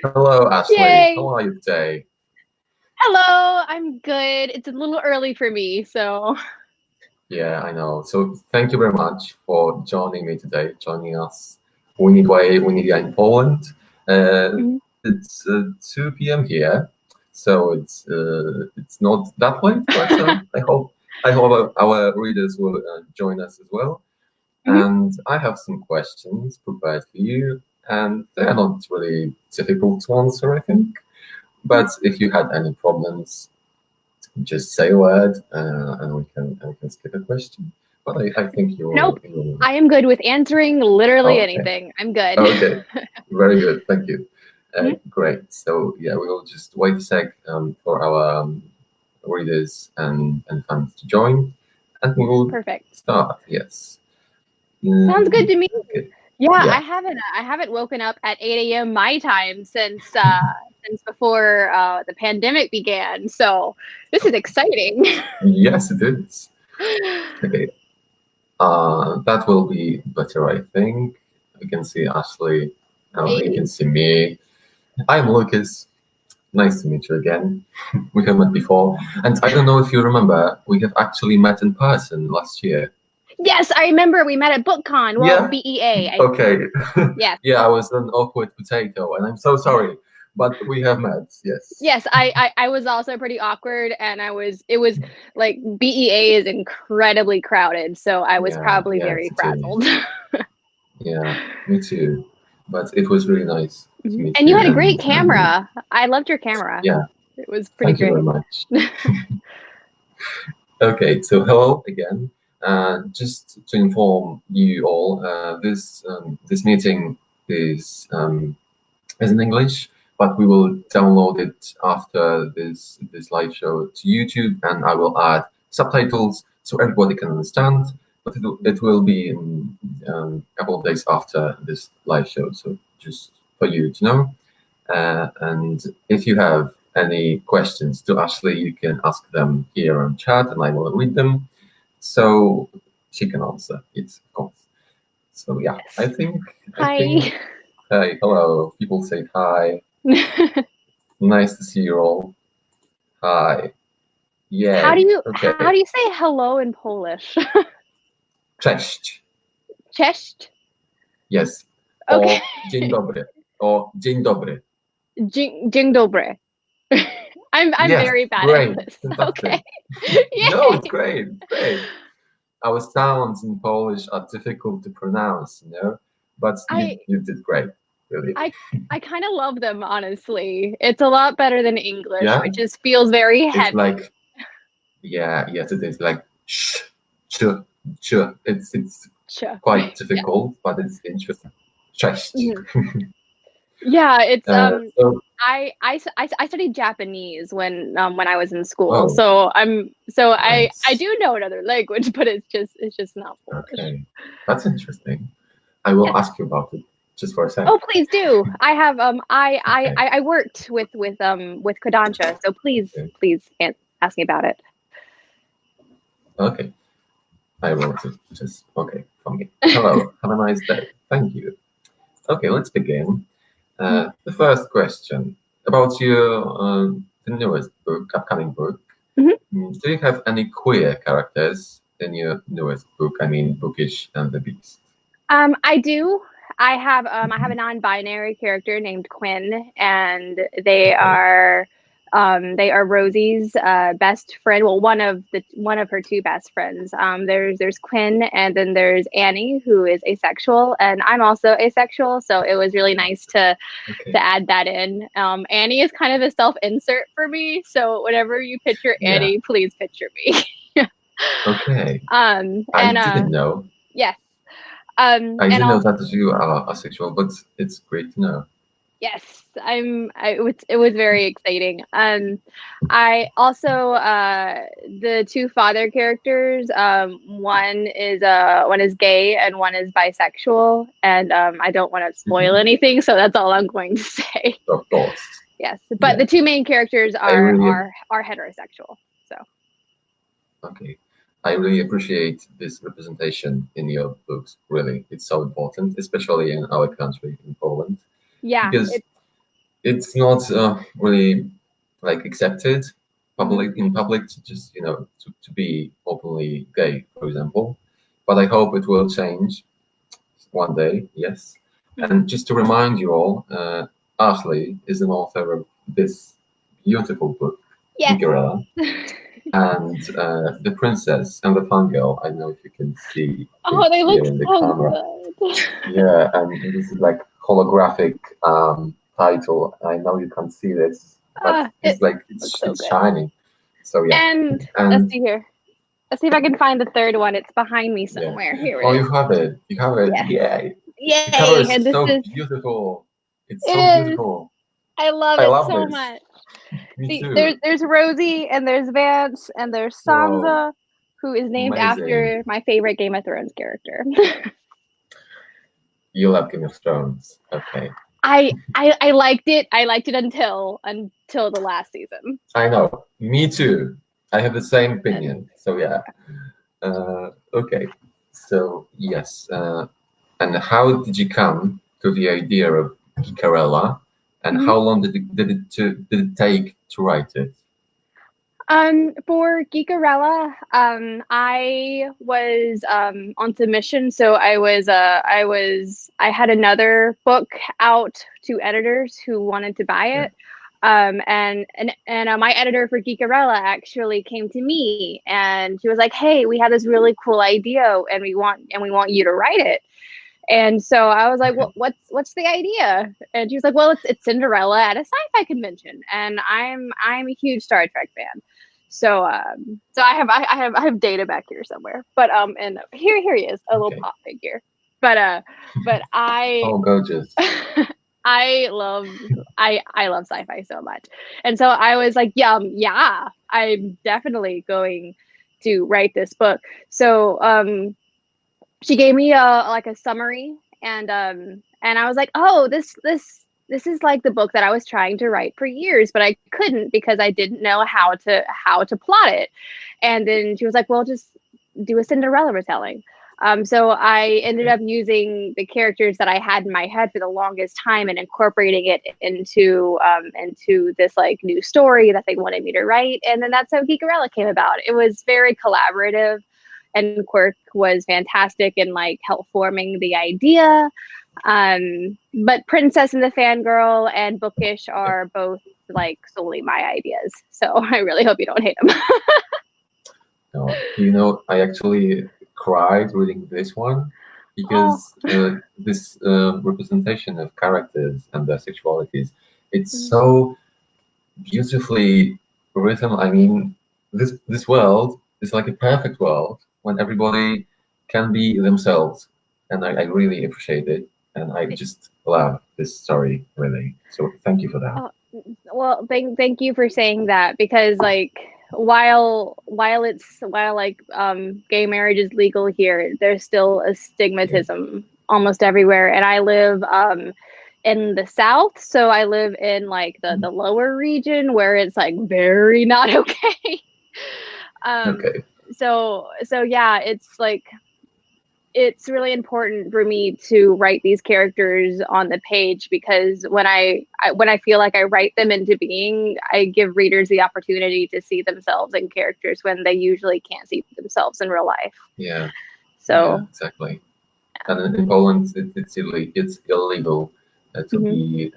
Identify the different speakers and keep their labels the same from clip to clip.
Speaker 1: Hello, Ashley.
Speaker 2: Yay!
Speaker 1: How are you today?
Speaker 2: Hello, I'm good. It's a little early for me, so
Speaker 1: Yeah, I know. So thank you very much for joining me today, joining us. We need in Poland. Uh,
Speaker 2: Mhm.
Speaker 1: it's 2 p.m. here, so it's not that late, but I hope our readers will join us as well.
Speaker 2: Mhm.
Speaker 1: And I have some questions prepared for you, and they're not really difficult to answer, I think. But if you had any problems, just say a word, and we can skip a question. But I think you will.
Speaker 2: Nope. I am good with answering literally
Speaker 1: Okay.
Speaker 2: anything. I'm good.
Speaker 1: Okay. Very good. Thank you.
Speaker 2: Mhm.
Speaker 1: Great. So yeah, we will just wait a sec for our readers and fans to join, and we will
Speaker 2: Perfect.
Speaker 1: start. Yes.
Speaker 2: Sounds good to me.
Speaker 1: Okay.
Speaker 2: Yeah,
Speaker 1: Yeah.
Speaker 2: I haven't woken up at 8 a.m. my time since before the pandemic began. So this is exciting.
Speaker 1: Yes, it is. Okay. That will be better, I think. You can see Ashley. You
Speaker 2: Yay.
Speaker 1: can see me. I'm Lucas. Nice to meet you again. We have met before, and I don't know if you remember, we have actually met in person last year.
Speaker 2: Yes, I remember we met at BookCon. Well,
Speaker 1: Yeah.
Speaker 2: BEA.
Speaker 1: Okay.
Speaker 2: Yes.
Speaker 1: Yeah, I was an awkward potato, and I'm so sorry, but we have met. Yes.
Speaker 2: Yes, I was also pretty awkward, and it was like BEA is incredibly crowded, so I was
Speaker 1: Yeah.
Speaker 2: probably
Speaker 1: Yeah.
Speaker 2: very
Speaker 1: It is.
Speaker 2: frazzled.
Speaker 1: Yeah. Me too. But it was really nice to
Speaker 2: Mhm.
Speaker 1: meet
Speaker 2: And you
Speaker 1: you,
Speaker 2: had a great
Speaker 1: and
Speaker 2: camera. I loved your camera.
Speaker 1: yeah.
Speaker 2: It was pretty
Speaker 1: Thank you very
Speaker 2: great.
Speaker 1: much. Okay, so hello again. Just to inform you all, this meeting is in English, but we will download it after this live show to YouTube, and I will add subtitles so everybody can understand. But it will be in a couple of days after this live show, so just for you to know. And if you have any questions to Ashley, you can ask them here on chat, and I will read them so she can answer it, of course. So yeah, I
Speaker 2: Yes.
Speaker 1: think I think.
Speaker 2: Hi.
Speaker 1: Hey, hello. People say hi. Nice to see you all. Hi. Yay.
Speaker 2: How
Speaker 1: Okay.
Speaker 2: do you say hello in Polish?
Speaker 1: Cześć.
Speaker 2: Cześć?
Speaker 1: Yes.
Speaker 2: Okay.
Speaker 1: O dzień dobry. O dzień dobry.
Speaker 2: Dzień dobry. I'm
Speaker 1: Yes.
Speaker 2: very bad at
Speaker 1: Great.
Speaker 2: this.
Speaker 1: Fantastic.
Speaker 2: Okay.
Speaker 1: No, it's
Speaker 2: Yay.
Speaker 1: great. Great. Our sounds in Polish are difficult to pronounce, but you
Speaker 2: I
Speaker 1: you did great, really.
Speaker 2: I I kind of love them, honestly. It's a lot better than English,
Speaker 1: Yeah.
Speaker 2: which just feels very
Speaker 1: It's
Speaker 2: heavy.
Speaker 1: like, yeah, yes, it is like sh, ch, ch. It's
Speaker 2: Ch.
Speaker 1: quite
Speaker 2: Yeah.
Speaker 1: difficult, but it's interesting. Cześć.
Speaker 2: Mhm. Yeah, it's
Speaker 1: So,
Speaker 2: I studied Japanese when I was in school.
Speaker 1: oh,
Speaker 2: So I
Speaker 1: nice.
Speaker 2: do know another language, but it's just not Polish.
Speaker 1: Okay, that's interesting. I will
Speaker 2: Yes.
Speaker 1: ask you about it just for a sec.
Speaker 2: Oh, please do. I have
Speaker 1: Okay,
Speaker 2: I worked with Kodansha, so
Speaker 1: okay,
Speaker 2: ask me about it.
Speaker 1: okay. I will just okay from me. Hello, have a nice day. Thank you. Okay, let's begin. The first question about your the newest book, upcoming book.
Speaker 2: Mhm.
Speaker 1: Do you have any queer characters in your newest book? I mean, Bookish and the Beast.
Speaker 2: I do. I have a
Speaker 1: Mhm.
Speaker 2: non-binary character named Quinn, and
Speaker 1: Okay.
Speaker 2: they are Rosie's best friend. Well, one of her two best friends. There's Quinn, and then there's Annie, who is asexual, and I'm also asexual. So it was really nice
Speaker 1: Okay.
Speaker 2: to add that in. Annie is kind of a self-insert for me, so whenever you picture
Speaker 1: Yeah.
Speaker 2: Annie, please picture me.
Speaker 1: Okay. I
Speaker 2: And
Speaker 1: didn't know.
Speaker 2: yes.
Speaker 1: I
Speaker 2: And
Speaker 1: didn't know
Speaker 2: also
Speaker 1: that you are asexual, but it's great to know.
Speaker 2: yes, it was very exciting. I also the two father characters. One is gay and one is bisexual, and I don't want to spoil
Speaker 1: Mhm.
Speaker 2: anything, so that's all I'm going to say.
Speaker 1: Of course.
Speaker 2: Yes, but
Speaker 1: Yeah.
Speaker 2: the two main characters
Speaker 1: I really
Speaker 2: are heterosexual. So
Speaker 1: okay. I really appreciate this representation in your books. Really, it's so important, especially in our country, in Poland,
Speaker 2: yeah,
Speaker 1: because
Speaker 2: it's
Speaker 1: it's not really like accepted in public to just to be openly gay, for example. But I hope it will change one day. Yes. And just to remind you all, Ashley is an author of this beautiful book,
Speaker 2: Yes.
Speaker 1: Gigarella, and The Princess and the Fangirl. I don't know if you can see
Speaker 2: Oh, they
Speaker 1: it
Speaker 2: look
Speaker 1: here in the
Speaker 2: so
Speaker 1: camera.
Speaker 2: good.
Speaker 1: Yeah, and this is like holographic title. I know you can't see this, but it's
Speaker 2: so good.
Speaker 1: shining. So yeah.
Speaker 2: And let's see here. Let's see if I can find the third one. It's behind me somewhere.
Speaker 1: Yeah.
Speaker 2: Here it
Speaker 1: Oh,
Speaker 2: is.
Speaker 1: you have it. You have it.
Speaker 2: Yeah.
Speaker 1: Yay. The cover is
Speaker 2: And this
Speaker 1: so
Speaker 2: is
Speaker 1: beautiful. It's
Speaker 2: it
Speaker 1: so
Speaker 2: is.
Speaker 1: beautiful.
Speaker 2: I love
Speaker 1: I
Speaker 2: it
Speaker 1: love
Speaker 2: so
Speaker 1: this.
Speaker 2: much.
Speaker 1: Me
Speaker 2: See,
Speaker 1: too.
Speaker 2: there's Rosie and there's Vance and there's Sansa, who is named after my favorite Game of Thrones character.
Speaker 1: You love Game of Thrones. Okay.
Speaker 2: I liked it. I liked it until the last season.
Speaker 1: I know. Me too. I have the same opinion. So yeah. Okay. So yes. And how did you come to the idea of Gigarella? And how long did it take to write it?
Speaker 2: For Geekarella, I was on submission, so I had another book out to editors who wanted to buy it. And my editor for Geekarella actually came to me and she was like, "Hey, we have this really cool idea and we want you to write it." And so I was like, "Well, what's the idea?" And she was like, "Well, it's Cinderella at a sci-fi convention, and I'm a huge Star Trek fan." So I have data back here somewhere, but and here he is, a little pop figure. But I
Speaker 1: oh, gorgeous.
Speaker 2: I love sci-fi so much, and so I was like, yeah, I'm definitely going to write this book. So she gave me a summary, and I was like, oh, this is like the book that I was trying to write for years, but I couldn't because I didn't know how to plot it. And then she was like, well, just do a Cinderella retelling. So I ended up using the characters that I had in my head for the longest time and incorporating it into this like new story that they wanted me to write. And then that's how Geekarella came about. It was very collaborative, and Quirk was fantastic in like help forming the idea. But Princess and the Fangirl and Bookish are both like solely my ideas. So I really hope you don't hate them.
Speaker 1: No, I actually cried reading this one because this representation of characters and their sexualities, it's so beautifully written. I mean, this world is like a perfect world when everybody can be themselves, and I really appreciate it, and I just love this story really. So thank you for that.
Speaker 2: Well, thank you for saying that, because like while gay marriage is legal here, there's still a stigmatism almost everywhere, and I live in the South, so I live in like the lower region where it's like very not okay. So yeah, it's like it's really important for me to write these characters on the page, because when I feel like I write them into being, I give readers the opportunity to see themselves in characters when they usually can't see themselves in real life.
Speaker 1: Yeah.
Speaker 2: So
Speaker 1: yeah, exactly. And in Poland, it's illegal to be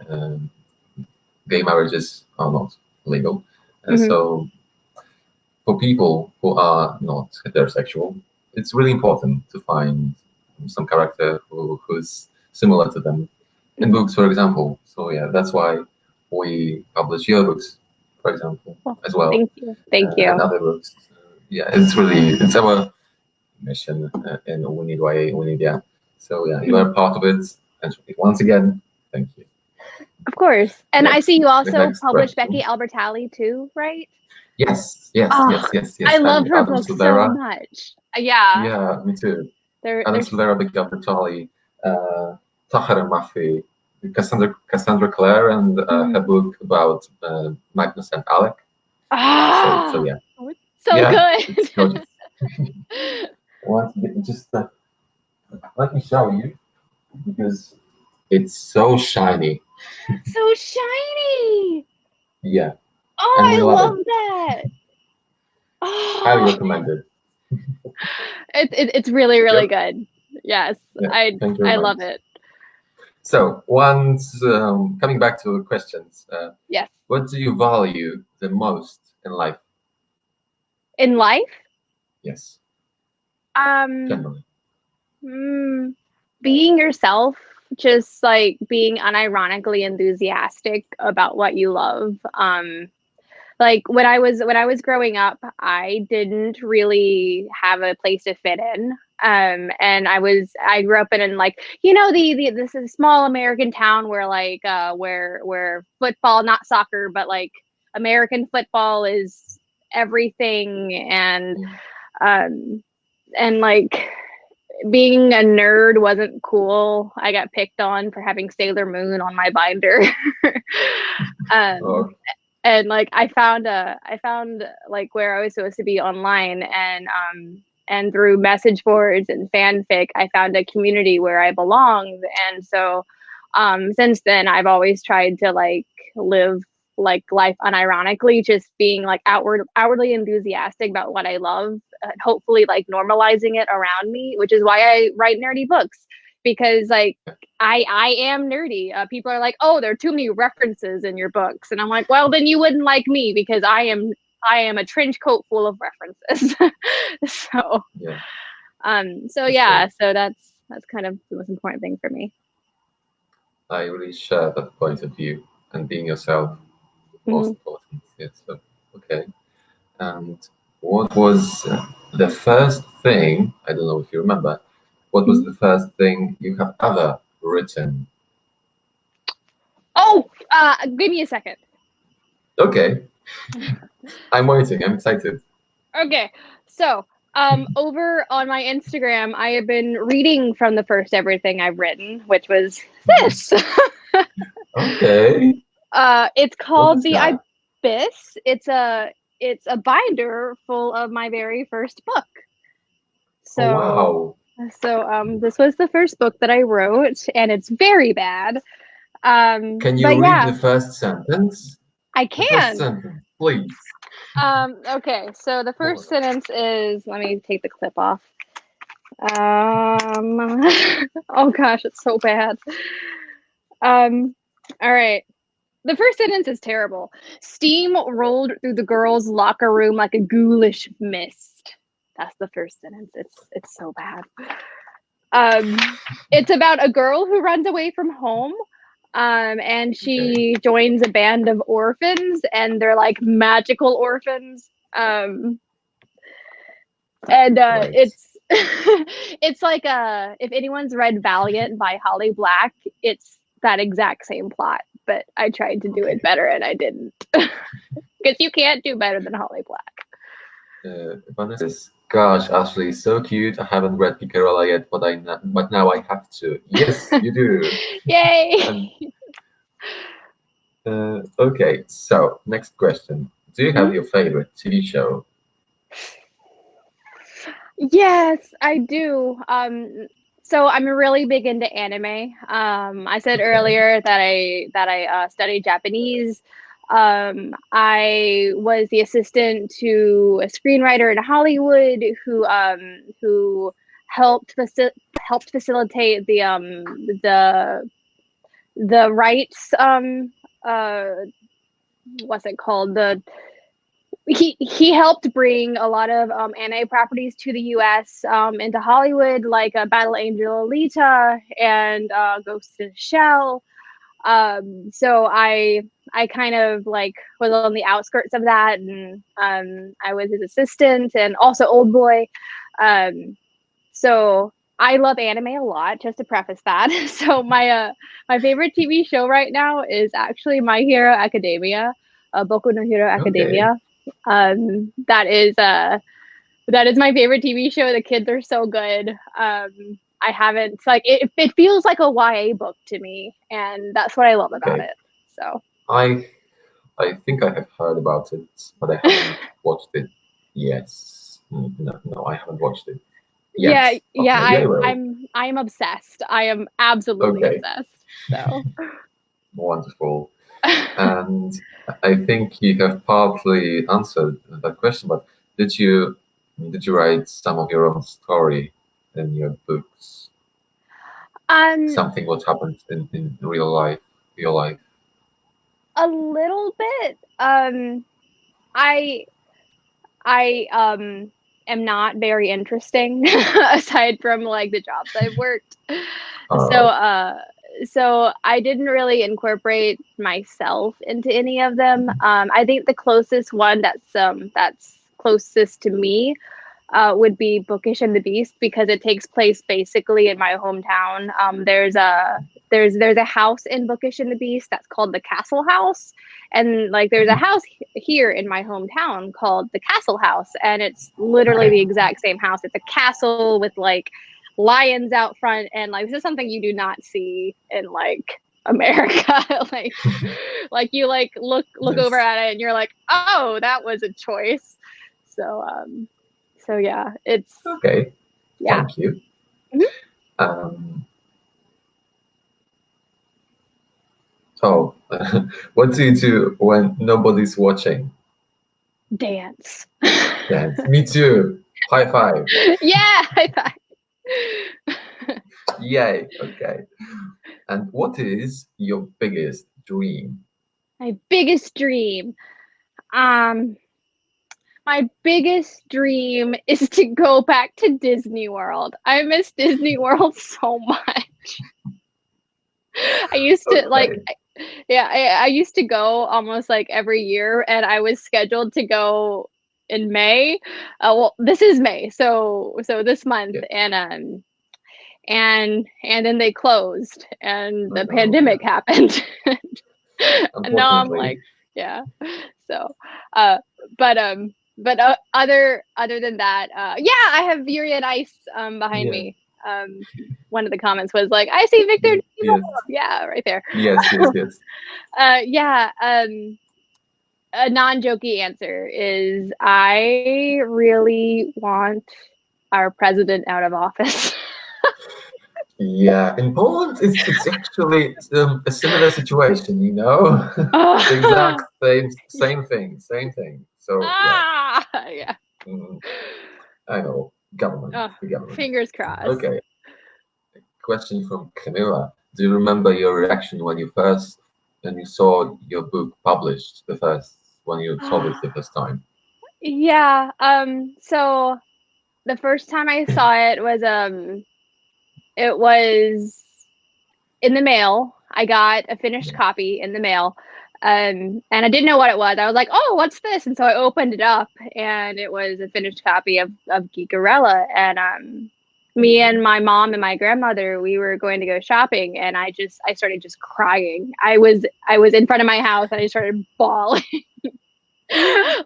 Speaker 1: gay marriages are not legal. So for people who are not heterosexual, it's really important to find some character who's similar to them in books, for example. So yeah, that's why we publish your books, for example, as well.
Speaker 2: Thank you.
Speaker 1: And other books. Yeah, it's our mission in We Need YA, We Need Yeah. So yeah, you are part of it. And once again, thank you.
Speaker 2: Of course. And I see you also published Becky Albertalli too, right?
Speaker 1: Yes.
Speaker 2: I love her book so much.
Speaker 1: Yeah, me too. Adam Silvera, Becky Albertalli, Tahara Mafi, Cassandra Clare, and her book about Magnus and Alec. So yeah.
Speaker 2: Good.
Speaker 1: It's gorgeous. Just let me show you, because it's so shiny.
Speaker 2: So shiny.
Speaker 1: Yeah.
Speaker 2: Oh,
Speaker 1: And we
Speaker 2: I
Speaker 1: love
Speaker 2: love
Speaker 1: it.
Speaker 2: that.
Speaker 1: Highly
Speaker 2: Oh,
Speaker 1: recommended.
Speaker 2: it's really, really
Speaker 1: Yep.
Speaker 2: good. Yes,
Speaker 1: Yeah.
Speaker 2: I
Speaker 1: Thank you very
Speaker 2: I
Speaker 1: much.
Speaker 2: love it.
Speaker 1: So, once coming back to the questions,
Speaker 2: Yes.
Speaker 1: what do you value the most in life?
Speaker 2: In life,
Speaker 1: Yes,
Speaker 2: um,
Speaker 1: generally.
Speaker 2: being yourself, just like being unironically enthusiastic about what you love. Like when I was growing up, I didn't really have a place to fit in. And I grew up in like, the this is a small American town where like where football, not soccer, but like American football is everything. Um and like being a nerd wasn't cool. I got picked on for having Sailor Moon on my binder. um
Speaker 1: Oh,
Speaker 2: and like I found like where I was supposed to be online, and through message boards and fanfic I found a community where I belonged. And so since then I've always tried to like live like life unironically, just being like outwardly enthusiastic about what I love, and hopefully like normalizing it around me, which is why I write nerdy books, because like I am nerdy. People are like, "Oh, there are too many references in your books," and I'm like, "Well, then you wouldn't like me because I am a trench coat full of references." so
Speaker 1: yeah,
Speaker 2: so
Speaker 1: that's great.
Speaker 2: yeah, so that's kind of the most important thing for me.
Speaker 1: I really share that point of view, and being yourself, most
Speaker 2: Mhm.
Speaker 1: important. Yeah, so, okay. And what was the first thing, I don't know if you remember, what was
Speaker 2: Mhm.
Speaker 1: the first thing you have ever written?
Speaker 2: Oh, give me a second.
Speaker 1: Okay, I'm waiting, I'm excited.
Speaker 2: Okay, so over on my Instagram, I have been reading from the first everything I've written, which was
Speaker 1: Mhm.
Speaker 2: this.
Speaker 1: Okay,
Speaker 2: It's
Speaker 1: what
Speaker 2: called
Speaker 1: is
Speaker 2: The
Speaker 1: that?
Speaker 2: Abyss. It's a binder full of my very first book.
Speaker 1: Oh,
Speaker 2: So
Speaker 1: wow.
Speaker 2: this was the first book that I wrote, and it's very bad.
Speaker 1: Can you
Speaker 2: But
Speaker 1: read
Speaker 2: yeah,
Speaker 1: the first sentence?
Speaker 2: I
Speaker 1: The first
Speaker 2: can.
Speaker 1: sentence, please.
Speaker 2: Okay, so the
Speaker 1: Oh,
Speaker 2: first sentence is, let me take the clip off. Um, oh gosh, it's so bad. Um, all right. The first sentence is terrible. Steam rolled through the girls' locker room like a ghoulish mist. That's the first sentence. It's so bad. Um, it's about a girl who runs away from home. And
Speaker 1: okay,
Speaker 2: she joins a band of orphans, and they're like magical orphans. And
Speaker 1: right.
Speaker 2: it's it's like if anyone's read Valiant by Holly Black, it's that exact same plot, but I tried to do it
Speaker 1: Okay.
Speaker 2: better and I didn't. Because you can't do better than Holly Black.
Speaker 1: Vanessa says, "Gosh, Ashley, so cute. I haven't read Picarola yet, but now I have to." Yes, you do.
Speaker 2: Yay.
Speaker 1: And okay, so next question: do you have your favorite TV show?
Speaker 2: Yes, I do. So I'm really big into anime. I said
Speaker 1: Okay,
Speaker 2: earlier that I studied Japanese. I was the assistant to a screenwriter in Hollywood who helped facilitate the rights uh what's it called, he helped bring a lot of anime properties to the U.S. Into Hollywood, like Battle Angel Alita and Ghost in the Shell. So I kind of like was on the outskirts of that, and I was his assistant and also Old Boy. Um, so I love anime a lot. Just to preface that, so my favorite TV show right now is actually My Hero Academia, Boku no Hero
Speaker 1: okay,
Speaker 2: Academia. That is my favorite TV show. The kids are so good. I haven't like it feels like a YA book to me, and that's what I love about
Speaker 1: okay.
Speaker 2: it. So
Speaker 1: I I think I have heard about it, but I haven't watched it. Yes, no, no, I haven't watched it
Speaker 2: yeah,
Speaker 1: yet, but
Speaker 2: yeah,
Speaker 1: maybe I
Speaker 2: I'm
Speaker 1: will.
Speaker 2: I'm I'm obsessed. I am absolutely
Speaker 1: Okay,
Speaker 2: obsessed. So
Speaker 1: Wonderful. And I think you have partly answered that question, but did you write some of your own story in your books? Something what happened in real life, your life?
Speaker 2: A little bit. I am not very interesting aside from like the jobs I've worked. So I didn't really incorporate myself into any of them. I think the closest one that's closest to me would be Bookish and the Beast, because it takes place basically in my hometown. There's a house in Bookish and the Beast that's called the Castle House, and like there's a house here in my hometown called the Castle House, and it's literally the exact same house. It's a castle with like lions out front, and like this is something you do not see in like America. like you like look over at it and you're like, oh, that was a choice. So yeah, it's
Speaker 1: okay.
Speaker 2: Yeah.
Speaker 1: Thank you. Oh, what do you do when nobody's watching?
Speaker 2: Dance.
Speaker 1: Dance. Me too. High five.
Speaker 2: Yeah, high five.
Speaker 1: Yay. Okay. And what is your biggest dream?
Speaker 2: My biggest dream. My biggest dream is to go back to Disney World. I miss Disney World so much. I used to I used to go almost like every year, and I was scheduled to go in May. Well, this is May, so this month, and then they closed, and the pandemic happened. And now I'm like, yeah. So, but other than that, yeah, I have Yuri and Ice behind me. One of the comments was like, I see Victor. Yeah, right there.
Speaker 1: Yes.
Speaker 2: Yeah. A non-jokey answer is I really want our president out of office.
Speaker 1: Yeah, in Poland, it's actually a similar situation, you know? Exact same thing. So,
Speaker 2: yeah.
Speaker 1: I know. Government.
Speaker 2: Fingers crossed.
Speaker 1: Okay. Question from Camilla. Do you remember your reaction when you saw your book published when you saw it the first time?
Speaker 2: Yeah. So the first time I saw it was in the mail. I got a finished copy in the mail. And I didn't know what it was. I was like, oh, what's this? And so I opened it up, and it was a finished copy of Geekerella. And me and my mom and my grandmother, we were going to go shopping, and I started just crying. I was in front of my house, and I started bawling.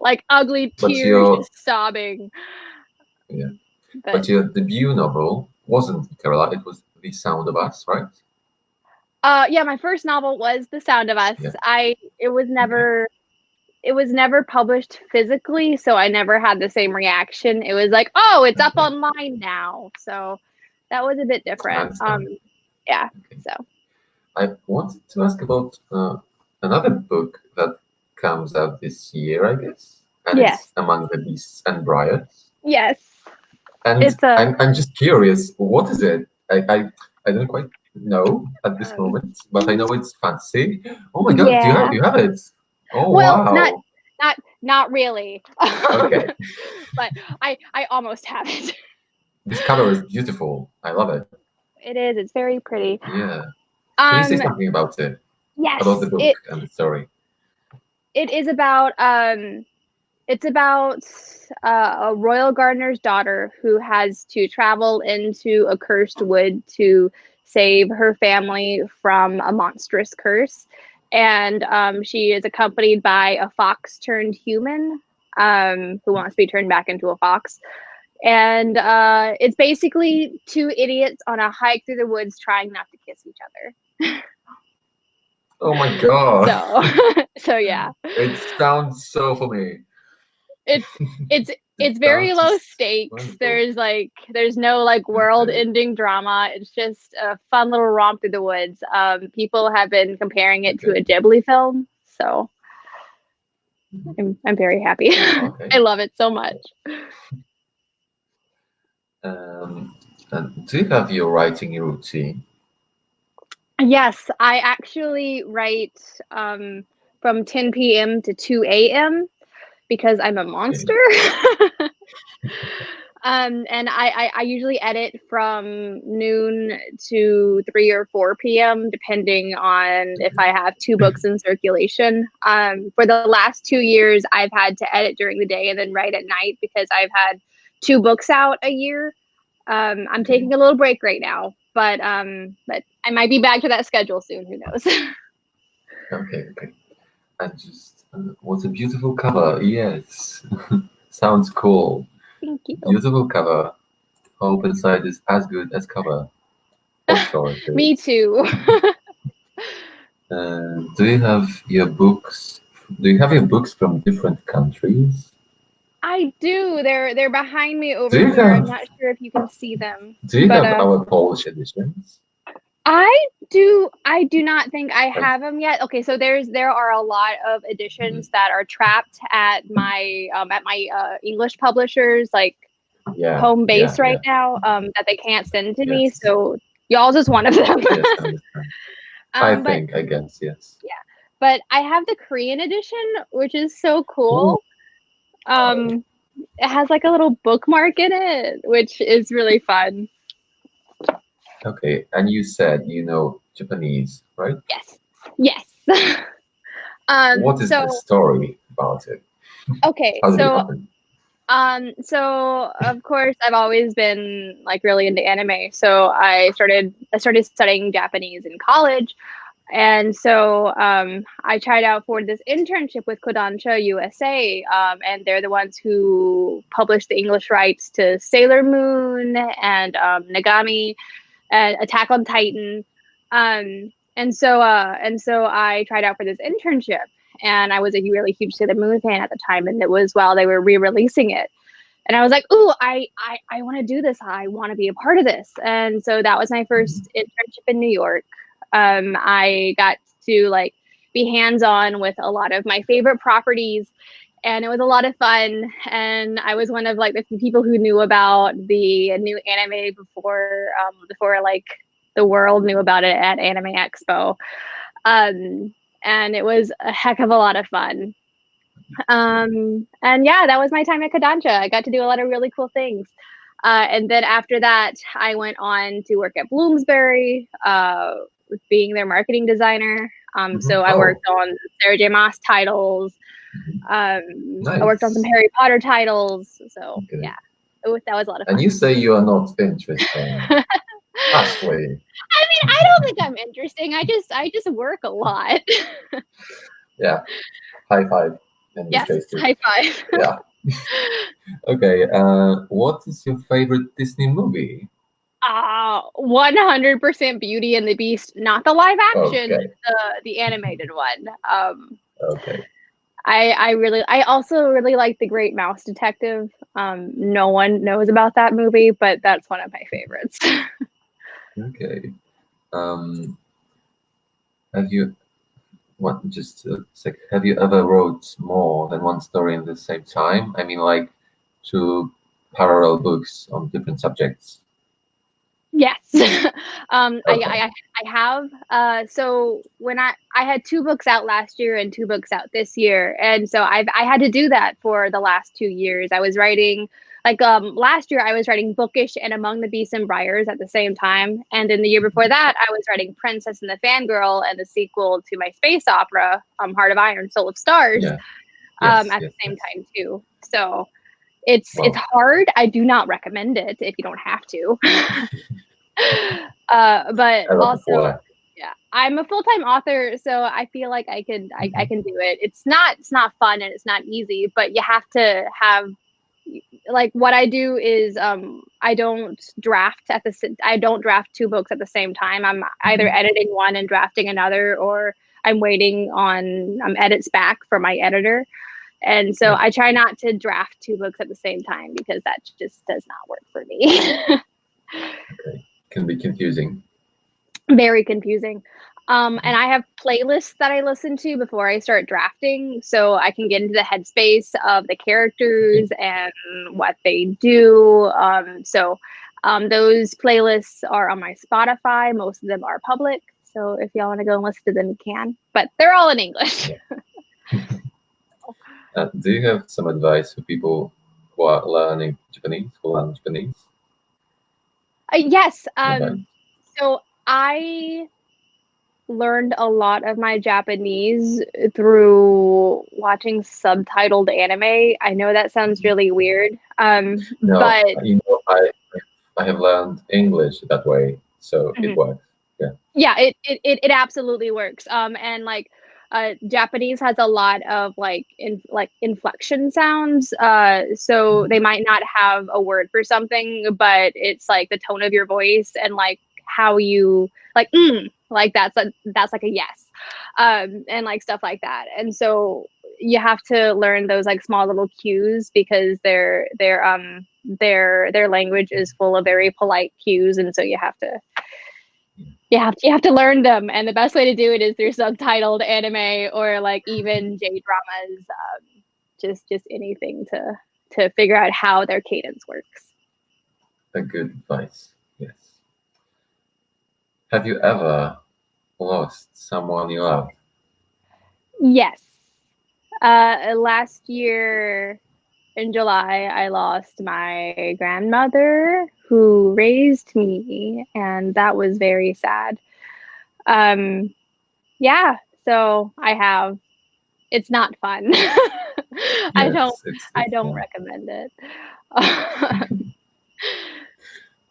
Speaker 2: Like ugly tears, just sobbing.
Speaker 1: Yeah. But your debut novel wasn't Geekerella, it was The Sound of Us, right?
Speaker 2: Yeah, my first novel was The Sound of Us. Yeah. It was never published physically, so I never had the same reaction. It was like, oh, it's up online now. So that was a bit different. Yeah. Okay. So
Speaker 1: I wanted to ask about another book that comes out this year, I guess. And it's Among the Beasts and Briars.
Speaker 2: Yes.
Speaker 1: And I'm just curious, what is it? I don't quite know at this moment, but I know it's fancy. Oh my god, you have it? Oh
Speaker 2: wow. Not really.
Speaker 1: Okay.
Speaker 2: But I almost have it.
Speaker 1: This cover is beautiful. I love it.
Speaker 2: It is. It's very pretty.
Speaker 1: Yeah. Can you say something about it?
Speaker 2: Yes.
Speaker 1: About the book and the story.
Speaker 2: It is about it's about a royal gardener's daughter who has to travel into a cursed wood to save her family from a monstrous curse. And she is accompanied by a fox turned human who wants to be turned back into a fox. And it's basically two idiots on a hike through the woods trying not to kiss each other.
Speaker 1: Oh my god.
Speaker 2: So yeah.
Speaker 1: It sounds so funny.
Speaker 2: It's It's very
Speaker 1: That
Speaker 2: low
Speaker 1: is
Speaker 2: stakes.
Speaker 1: wonderful.
Speaker 2: There's no like
Speaker 1: Okay.
Speaker 2: world-ending drama. It's just a fun little romp through the woods. People have been comparing it to
Speaker 1: Okay.
Speaker 2: a Ghibli film, so I'm very happy.
Speaker 1: Okay.
Speaker 2: I love it so much.
Speaker 1: Um, and do you have your writing routine?
Speaker 2: Yes, I actually write from 10 p.m. to 2 a.m. because I'm a
Speaker 1: Okay.
Speaker 2: monster. And I usually edit from noon to 3 or 4 p.m., depending on if I have two books in circulation. For the last 2 years, I've had to edit during the day and then write at night because I've had two books out a year. I'm
Speaker 1: Okay.
Speaker 2: taking a little break right now, but I might be back to that schedule soon. Who knows?
Speaker 1: Okay. Okay. And just what a beautiful cover. Yes. Sounds cool.
Speaker 2: Thank you.
Speaker 1: Beautiful cover. Hope inside is as good as cover. For sure it
Speaker 2: Me
Speaker 1: is.
Speaker 2: too.
Speaker 1: Do you have your books? Do you have your books from different countries?
Speaker 2: I do. They're behind me
Speaker 1: Do
Speaker 2: over
Speaker 1: you
Speaker 2: here. I'm
Speaker 1: have
Speaker 2: not sure if you can see them,
Speaker 1: Do you
Speaker 2: but
Speaker 1: have our Polish editions?
Speaker 2: I do not think I
Speaker 1: Like,
Speaker 2: have them yet. Okay, so there are a lot of
Speaker 1: mm,
Speaker 2: editions that are trapped at my English publishers like
Speaker 1: yeah,
Speaker 2: home
Speaker 1: yeah,
Speaker 2: base right
Speaker 1: yeah.
Speaker 2: now that they can't send to me.
Speaker 1: Yes,
Speaker 2: So y'all's is one of them.
Speaker 1: yes, I understand. I
Speaker 2: But
Speaker 1: think, I guess, yes.
Speaker 2: yeah, but I have the Korean edition, which is so
Speaker 1: Oh,
Speaker 2: cool.
Speaker 1: wow.
Speaker 2: Um, it has like a little bookmark in it, which is really fun.
Speaker 1: Okay, and you said you know Japanese, right?
Speaker 2: Yes, yes.
Speaker 1: What is the
Speaker 2: So
Speaker 1: story about it?
Speaker 2: okay,
Speaker 1: How did it happen?
Speaker 2: so of course I've always been like really into anime. So I started studying Japanese in college. And so I tried out for this internship with Kodansha USA, and they're the ones who published the English rights to Sailor Moon and Nagami and Attack on Titan. And so I tried out for this internship, and I was a really huge Sailor Moon fan at the time, and it was while they were re-releasing it. And I was like, "Ooh, I want to do this. I want to be a part of this." And so that was my first internship in New York. I got to like be hands-on with a lot of my favorite properties, and it was a lot of fun. And I was one of like the few people who knew about the new anime before like the world knew about it at Anime Expo. And it was a heck of a lot of fun. And yeah, that was my time at Kodansha. I got to do a lot of really cool things. And then after that, I went on to work at Bloomsbury, being their marketing designer. So I
Speaker 1: Oh,
Speaker 2: worked on Sarah J. Maas titles. I worked on some
Speaker 1: nice.
Speaker 2: Harry Potter titles. So
Speaker 1: Okay.
Speaker 2: yeah, that was a lot of
Speaker 1: And
Speaker 2: fun.
Speaker 1: you say you are not interesting. Ashley.
Speaker 2: I don't think I'm interesting. I just work a lot.
Speaker 1: Yeah, high five in this
Speaker 2: Yes,
Speaker 1: case too.
Speaker 2: high five.
Speaker 1: Yeah. Okay, what is your favorite Disney movie?
Speaker 2: 100% Beauty and the Beast, not the live action,
Speaker 1: Okay,
Speaker 2: the animated one.
Speaker 1: okay.
Speaker 2: I also really like The Great Mouse Detective. No one knows about that movie, but that's one of my favorites.
Speaker 1: Okay. Um, have you what just a sec, have you ever wrote more than one story in the same time? I mean, like two parallel books on different subjects.
Speaker 2: Yes.
Speaker 1: Okay.
Speaker 2: I have. So when I had two books out last year and two books out this year, and so I had to do that for the last 2 years. I was writing like last year I was writing Bookish and Among the Beasts and Briars at the same time, and then the year before that I was writing Princess and the Fangirl and the sequel to my space opera, Heart of Iron, Soul of Stars,
Speaker 1: Yeah. Yes.
Speaker 2: at
Speaker 1: Yes.
Speaker 2: the same
Speaker 1: Yes.
Speaker 2: time too. So it's
Speaker 1: Wow.
Speaker 2: hard. I do not recommend it if you don't have to. But
Speaker 1: I love the
Speaker 2: also,
Speaker 1: format.
Speaker 2: yeah, I'm a full-time author, so I feel like I can do it. It's not fun and it's not easy, but you have to have like what I do is I don't draft two books at the same time. I'm either
Speaker 1: Mhm.
Speaker 2: editing one and drafting another, or I'm waiting on edits back from my editor. And so I try not to draft 2 books at the same time because that just does not work for me.
Speaker 1: Okay. Can be confusing.
Speaker 2: Very confusing. And I have playlists that I listen to before I start drafting, so I can get into the headspace of the characters and what they do. Those playlists are on my Spotify. Most of them are public, so if y'all want to go and listen to them, you can. But they're all in English.
Speaker 1: Do you have some advice for people who are learning Japanese, who learn Japanese?
Speaker 2: Yes. So I learned a lot of my Japanese through watching subtitled anime. I know that sounds really weird,
Speaker 1: No,
Speaker 2: but
Speaker 1: I have learned English that way, so it works.
Speaker 2: Yeah, it absolutely works. And like Japanese has a lot of like inflection sounds. So they might not have a word for something, but it's like the tone of your voice and like how you like that's like a yes. And like stuff like that. And so you have to learn those like small little cues because their language is full of very polite cues, and so you have to learn them, and the best way to do it is through subtitled anime or like even J-dramas, just anything to figure out how their cadence works.
Speaker 1: A good advice, yes. Have you ever lost someone you love?
Speaker 2: Yes. Last year in July, I lost my grandmother who raised me, and that was very sad. Yeah, so it's not fun. I don't recommend it.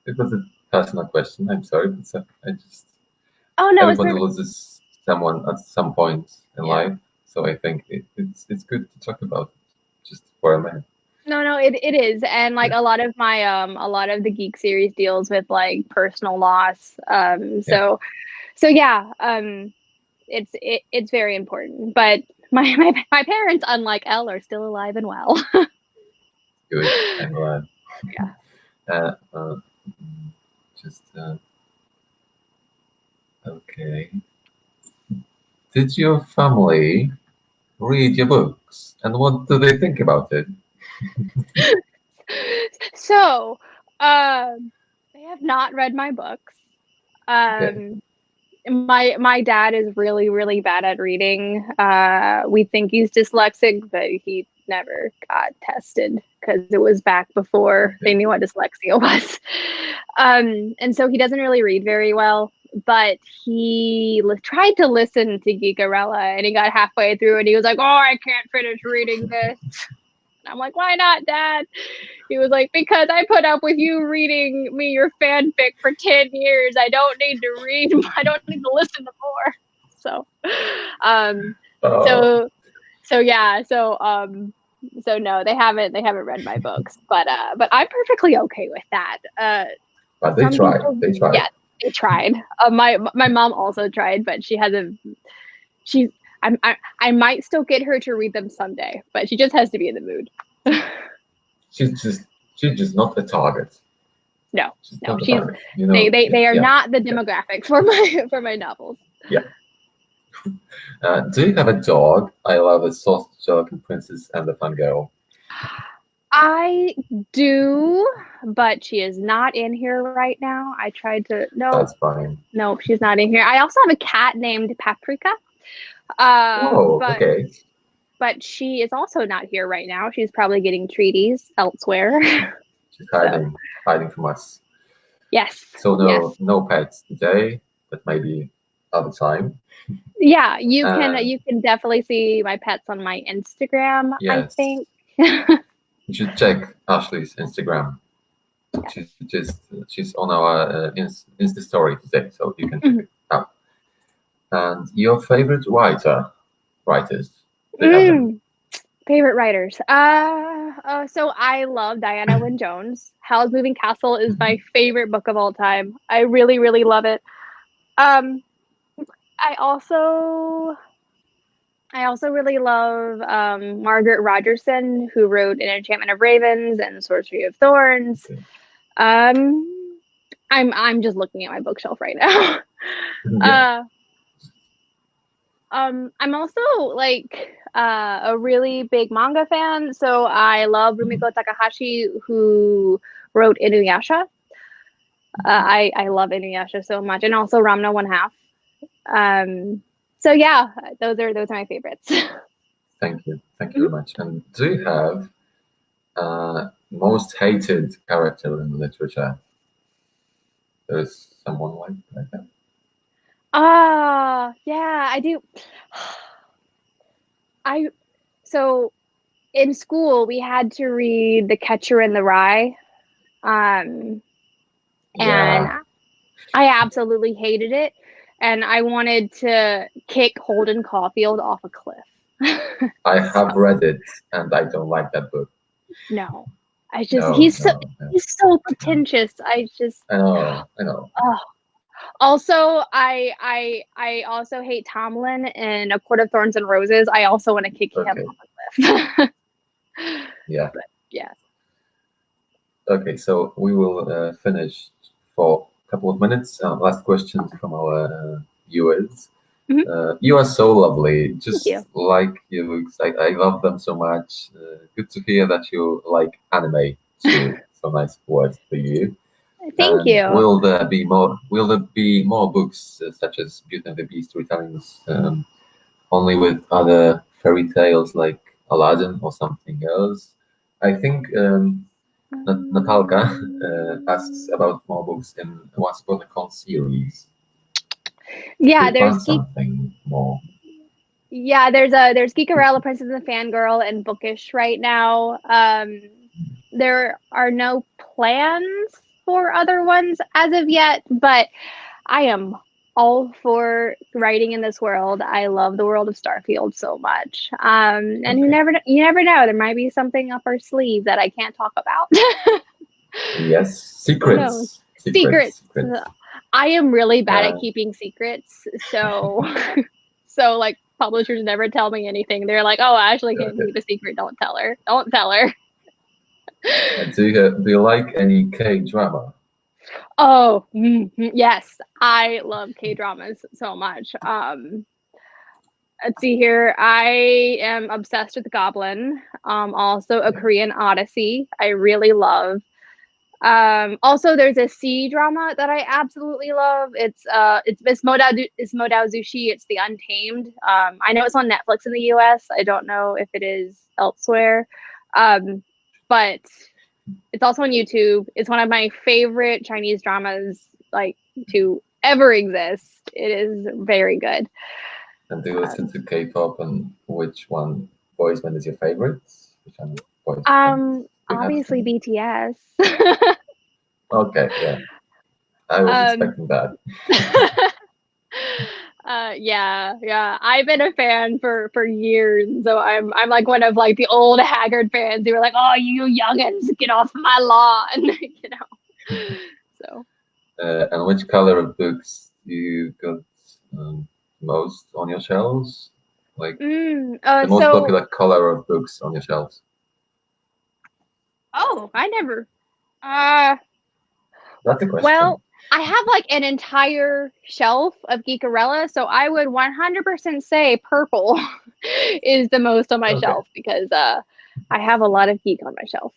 Speaker 1: It was a personal question. I'm sorry, but
Speaker 2: Oh no,
Speaker 1: everybody loses someone at some point in life, so I think it's good to talk about it just for a minute.
Speaker 2: No, it is, and like a lot of the Geek series deals with like personal loss. So yeah, it's very important. But my parents, unlike Elle, are still alive and well.
Speaker 1: Good, I'm glad.
Speaker 2: Yeah.
Speaker 1: Okay. Did your family read your books, and what do they think about it?
Speaker 2: So, they have not read my books. My dad is really, really bad at reading. We think he's dyslexic, but he never got tested because it was back before they knew what dyslexia was. And so he doesn't really read very well, but he tried to listen to Geekarella, and he got halfway through and he was like, "Oh, I can't finish reading this." And I'm like, "Why not, Dad?" He was like, "Because I put up with you reading me your fanfic for 10 years. I don't need to read. I don't need to listen to more." So, so no, they haven't read my books, but I'm perfectly okay with that.
Speaker 1: But they tried.
Speaker 2: Yeah, they tried. My mom also tried, but I might still get her to read them someday, but she just has to be in the mood.
Speaker 1: She's just not the target.
Speaker 2: No, they are not the demographic for my novels.
Speaker 1: Yeah. Do you have a dog? I love a Sausage Dog and Princess and the Fun Girl.
Speaker 2: I do, but she is not in here right now. I tried to. No,
Speaker 1: that's fine.
Speaker 2: No, she's not in here. I also have a cat named Paprika.
Speaker 1: Okay.
Speaker 2: But she is also not here right now. She's probably getting treaties elsewhere.
Speaker 1: She's hiding from us.
Speaker 2: Yes.
Speaker 1: So no pets today, but maybe other time.
Speaker 2: Yeah, you can definitely see my pets on my Instagram. Yes. I think.
Speaker 1: You should check Ashley's Instagram. Yes. She's on our Insta story today, so you can check it out. And your favorite writers?
Speaker 2: Favorite writers. So I love Diana Wynne Jones. Howl's Moving Castle is my favorite book of all time. I really, really love it. I also I also really love Margaret Rogerson, who wrote An Enchantment of Ravens and Sorcery of Thorns.
Speaker 1: Okay.
Speaker 2: I'm just looking at my bookshelf right now.
Speaker 1: Yeah.
Speaker 2: I'm also like a really big manga fan, so I love Rumiko Takahashi, who wrote Inuyasha. I love Inuyasha so much, and also Ramna One Half. So yeah, those are my favorites.
Speaker 1: Thank you very much. And do you have most hated character in literature? There's someone like that.
Speaker 2: Yeah, I do. So in school we had to read The Catcher in the Rye, and
Speaker 1: Yeah,
Speaker 2: I absolutely hated it, and I wanted to kick Holden Caulfield off a cliff.
Speaker 1: I have read it, and I don't like that book.
Speaker 2: No,
Speaker 1: No,
Speaker 2: he's
Speaker 1: no, no.
Speaker 2: so pretentious. I
Speaker 1: know.
Speaker 2: Oh. Also, I also hate Tomlin in A Court of Thorns and Roses. I also want to kick him
Speaker 1: Okay.
Speaker 2: off a cliff.
Speaker 1: Yeah.
Speaker 2: But yeah.
Speaker 1: Okay, so we will finish for a couple of minutes. Last questions from our viewers. You are so lovely, just
Speaker 2: Thank you.
Speaker 1: like your looks. I love them so much. Good to hear that you like anime too. So nice words for you.
Speaker 2: Thank
Speaker 1: And
Speaker 2: you.
Speaker 1: will there be more? Will there be more books such as Beauty and the Beast retellings, only with other fairy tales like Aladdin or something else? I think Natalka asks about more books in Once Upon a Con series.
Speaker 2: Yeah,
Speaker 1: We found something more.
Speaker 2: Yeah, there's Geekarella, Princess and the Fangirl, and Bookish right now. There are no plans for other ones as of yet, but I am all for writing in this world. I love the world of Starfield so much. And
Speaker 1: Okay.
Speaker 2: you never know, there might be something up our sleeve that I can't talk about.
Speaker 1: Yes, secrets.
Speaker 2: I am really bad at keeping secrets, so so like publishers never tell me anything. They're like, "Oh, Ashley can't keep a secret. Don't tell her. Don't tell her."
Speaker 1: Do you like any K-drama?
Speaker 2: Oh, yes, I love K-dramas so much. Let's see here. I am obsessed with Goblin. Also a Korean Odyssey. I really love. Also there's a C drama that I absolutely love. It's Modao Zushi. It's The Untamed. I know it's on Netflix in the US. I don't know if it is elsewhere. But it's also on YouTube. It's one of my favorite Chinese dramas like to ever exist. It is very good.
Speaker 1: And do you listen to K-pop, and which one boys band is your favorite?
Speaker 2: Obviously BTS.
Speaker 1: Okay, yeah. I was expecting that.
Speaker 2: Yeah. I've been a fan for years, so I'm like one of like the old haggard fans who are like, "Oh, you youngins, get off my lawn," you know. So.
Speaker 1: And which color of books do you got most on your shelves? Like the most popular color of books on your shelves?
Speaker 2: Oh, I never.
Speaker 1: That's a question.
Speaker 2: Well, I have like an entire shelf of Geekarella, so I would 100% say purple is the most on my shelf because I have a lot of geek on my shelf.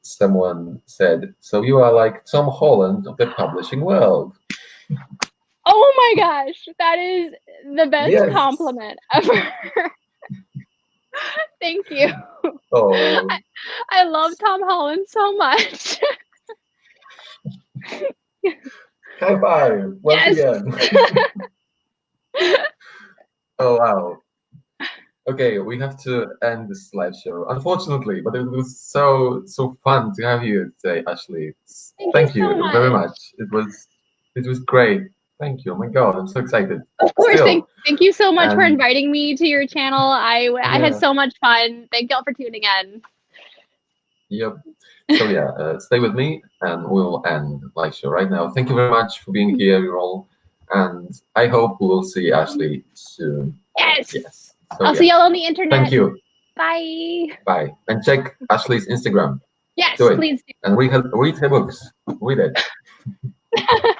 Speaker 1: Someone said, "So you are like Tom Holland of the publishing world."
Speaker 2: Oh my gosh, that is the best compliment ever. Thank you.
Speaker 1: Oh.
Speaker 2: I love Tom Holland so much.
Speaker 1: High five once again. Oh wow. Okay, we have to end this slideshow, unfortunately, but it was so fun to have you today, Ashley. Thank you so very much. It was great. Thank you. Oh my God, I'm so excited.
Speaker 2: Of course, thank you so much for inviting me to your channel. I had so much fun. Thank y'all for tuning in.
Speaker 1: Yep. So yeah, stay with me, and we'll end the live show right now. Thank you very much for being here, you all, and I hope we will see Ashley soon.
Speaker 2: Yes.
Speaker 1: So,
Speaker 2: I'll see y'all on the internet.
Speaker 1: Thank you.
Speaker 2: Bye.
Speaker 1: Bye. And check Ashley's Instagram.
Speaker 2: Yes,
Speaker 1: Do it.
Speaker 2: please do.
Speaker 1: And read her books. Read it.